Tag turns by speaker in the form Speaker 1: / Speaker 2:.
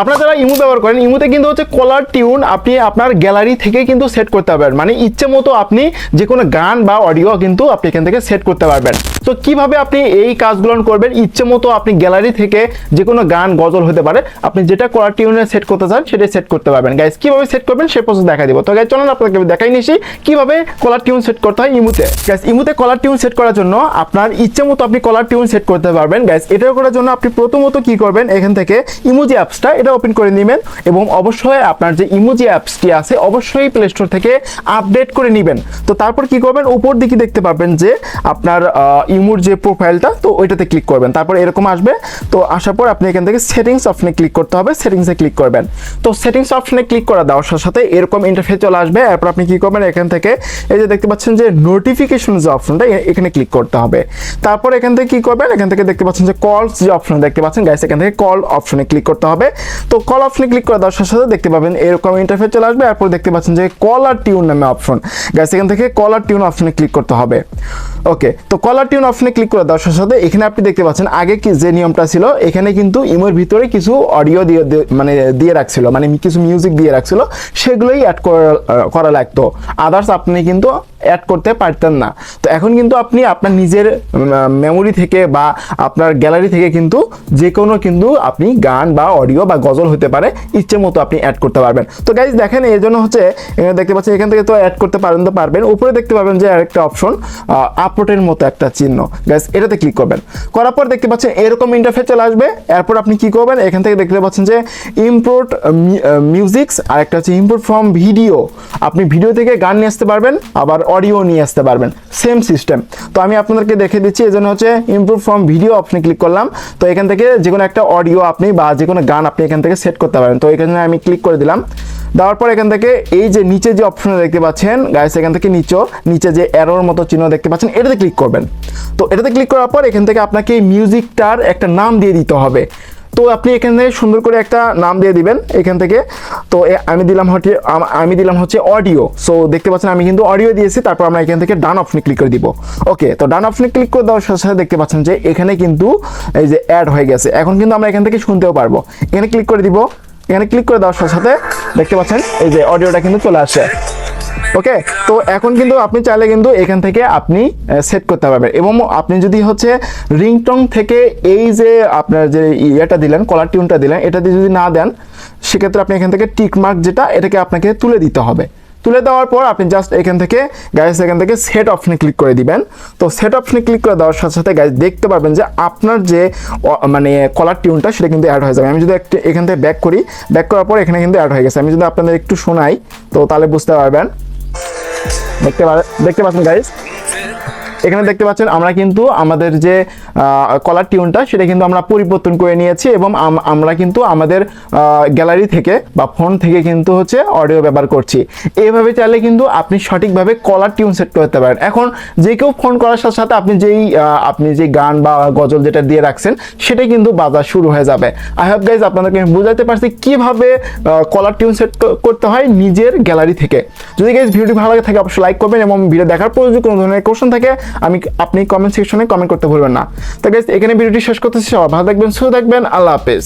Speaker 1: আপনারা যারা ইমো ব্যবহার করেন, ইমোতে কিন্তু হচ্ছে কলার টিউন আপনি আপনার গ্যালারি থেকে কিন্তু সেট করতে পারবেন, মানে ইচ্ছে মতো আপনি যে কোনো গান বা অডিও কিন্তু আপনি এখান থেকে সেট করতে পারবেন। তো কিভাবে আপনি এই কাজগুলো করবেন, ইচ্ছে মতো আপনি গ্যালারি থেকে যে কোনো গান গজল হতে পারে আপনি যেটা কলার টিউনে সেট করতে চান সেটাই সেট করতে পারবেন। গাইস কিভাবে সেট করবেন সেই প্রসেস দেখা দিব। তো গাইস চলুন আপনাদেরকে দেখাই নিছি কিভাবে কলার টিউন সেট করতে হয় ইমোতে। গাইস ইমোতে কলার টিউন সেট করার জন্য আপনার ইচ্ছে মতো আপনি কলার টিউন সেট করতে পারবেন। গাইস এটা করার জন্য আপনি প্রথমত কি করবেন, এখান থেকে ইমোজি অ্যাপসটা এটা ওপেন করে নেবেন এবং অবশ্যই আপনার যে ইমোজি অ্যাপসটি আছে অবশ্যই প্লে স্টোর থেকে আপডেট করে নেবেন। তো তারপর কি করবেন, উপর দিকে দেখতে পাবেন যে আপনার ইমোর যে প্রোফাইলটা, তো ওইটাতে ক্লিক করবেন। তারপর এরকম আসবে, তো আসার পর আপনি এখান থেকে সেটিংস অপশনে ক্লিক করতে হবে, সেটিংসে ক্লিক করবেন। তো সেটিংস অপশনে ক্লিক করা দেওয়ার সাথে এরকম ইন্টারফেস চলে আসবে। এরপর আপনি কি করবেন, এখান থেকে এই যে দেখতে পাচ্ছেন যে নোটিফিকেশন যে অপশনটা এখানে ক্লিক করতে হবে। তারপর এখান থেকে কি করবেন, এখান থেকে দেখতে পাচ্ছেন যে কলস যে অপশন দেখতে পাচ্ছেন গাইস, এখান থেকে কল অপশনে ক্লিক করতে হবে। তো কল অপশনে ক্লিক করে দেওয়ার সাথে দেখতে পাবেন এরকম ইন্টারফেস চলে আসবে। এরপর দেখতে পাচ্ছেন যে কলার টিউন নামে অপশন গাইস, এখান থেকে কলার টিউন অপশনে ক্লিক করতে হবে। ওকে, তো কলার টিউন অপশনে ক্লিক করে দেওয়ার সাথে এখানে আপনি দেখতে পাচ্ছেন আগে কি যে নিয়মটা ছিল, এখানে কিন্তু ইমোর ভিতরে কিছু অডিও দিয়ে রাখছিল, মানে কিছু মিউজিক দিয়ে রাখছিল, সেগুলোই অ্যাড করা লাগতো, আদার্স আপনি কিন্তু অ্যাড করতে পারতেন না। তো এখন কিন্তু আপনি আপনার নিজের মেমোরি থেকে বা আপনার গ্যালারি থেকে কিন্তু যে কোনো কিন্তু আপনি গান বা অডিও বা গজল হতে পারে ইচ্ছে মতো আপনি অ্যাড করতে পারবেন। তো গাইজ দেখেন এর জন্য হচ্ছে দেখতে পাচ্ছেন এখান থেকে তো অ্যাড করতে পারবেন। উপরে দেখতে পাবেন যে আরেকটা অপশন আপলোডের মতো একটা চিহ্ন, গাইজ এটাতে ক্লিক করবেন। করার পর দেখতে পাচ্ছেন এরকম ইন্টারফেস চলে আসবে। এরপর আপনি কি করবেন, এখান থেকে দেখতে পাচ্ছেন যে ইম্পোর্ট মিউজিকস আর একটা হচ্ছে ইম্পোর্ট ফ্রম ভিডিও, আপনি ভিডিও থেকে গান নিয়ে আসতে পারবেন আবার অডিও নিয়ে আসতে পারবেন, সেম সিস্টেম। তো আমি আপনাদেরকে দেখে দিচ্ছি, এই জন্য হচ্ছে ইমপ্রুভ ফ্রম ভিডিও অপশনে ক্লিক করলাম। তো এখান থেকে যে কোনো একটা অডিও আপনি বা যে কোনো গান আপনি এখান থেকে সেট করতে পারেন। তো এখানে আমি ক্লিক করে দিলাম। দেওয়ার পর এখান থেকে এই যে নিচে যে অপশনে দেখতে পাচ্ছেন গাইস, এখান থেকে নিচে যে অ্যারোর মতো চিহ্ন দেখতে পাচ্ছেন এটাতে ক্লিক করবেন। তো এটাতে ক্লিক করার পর এখান থেকে আপনাকে মিউজিকটার একটা নাম দিয়ে দিতে হবে। তো আপনি এখানে সুন্দর করে একটা নাম দিয়ে দিবেন এখান থেকে। তো আমি দিলাম হচ্ছে অডিও। সো দেখতে পাচ্ছেন আমি কিন্তু অডিও দিয়েছি। তারপর আমরা এখান থেকে ডান অপশনে ক্লিক করে দিব। ওকে, তো ডান অপশনে ক্লিক করে দেওয়ার সাথে দেখতে পাচ্ছেন যে এখানে কিন্তু এই যে অ্যাড হয়ে গেছে। এখন কিন্তু আমরা এখান থেকে শুনতেও পারবো। এখানে ক্লিক করে দিব। এখানে ক্লিক করে দেওয়ার সাথে দেখতে পাচ্ছেন এই যে অডিওটা কিন্তু চলে আসছে। ওকে, তো এখন কিন্তু আপনি চাইলে কিন্তু এখান থেকে আপনি সেট করতে পারবেন। এবং আপনি যদি হচ্ছে রিংটং থেকে এই যে আপনার যে ইয়েটা দিলেন, কলার টিউনটা দিলেন, এটা দিয়ে যদি না দেন সেক্ষেত্রে আপনি এখান থেকে টিক মার্ক যেটা এটাকে আপনাকে তুলে দিতে হবে। তুলে দেওয়ার পর আপনি জাস্ট এখান থেকে গাইস এখান থেকে সেট অপশনে ক্লিক করে দিবেন। তো সেট অপশনে ক্লিক করে দেওয়ার সাথে গাইস দেখতে পারবেন যে আপনার যে মানে কলার টিউনটা সেটা কিন্তু অ্যাড হয়ে যাবে। আমি যদি এখান থেকে ব্যাক করার পর এখানে কিন্তু অ্যাড হয়ে গেছে। আমি যদি আপনাদের একটু শোনাই তো তাহলে বুঝতে পারবেন। দেখতে পাচ্ছেন গাইস, এখানে দেখতে পাচ্ছেন আমরা কিন্তু আমাদের যে কলার টিউনটা সেটা কিন্তু আমরা পরিবর্তন করে নিয়েছি এবং আমরা কিন্তু আমাদের গ্যালারি থেকে বা ফোন থেকে কিন্তু হচ্ছে অডিও ব্যবহার করছি। এইভাবে চাইলে কিন্তু আপনি সঠিকভাবে কলার টিউন সেট করতে পারেন। এখন যে কেউ ফোন করার সাথে আপনি যে গান বা গজল যেটা দিয়ে রাখছেন সেটাই কিন্তু বাজা শুরু হয়ে যাবে। আই হোপ গাইজ আপনাদেরকে আমি বুঝাতে পারছি কিভাবে কলার টিউন সেট করতে হয় নিজের গ্যালারি থেকে। যদি গাইজ ভিডিওটি ভালো লাগে থাকে অবশ্যই লাইক করবেন এবং ভিডিও দেখার পর যদি কোনো ধরনের কোশ্চেন থাকে আপনি কমেন্ট সেকশনে কমেন্ট করতে ভুলবেন না। তো গাইস এখানে ভিডিওটি শেষ করতেছি। সবাই ভালো থাকবেন, সুস্থ থাকবেন, আল্লাহ হাফেজ।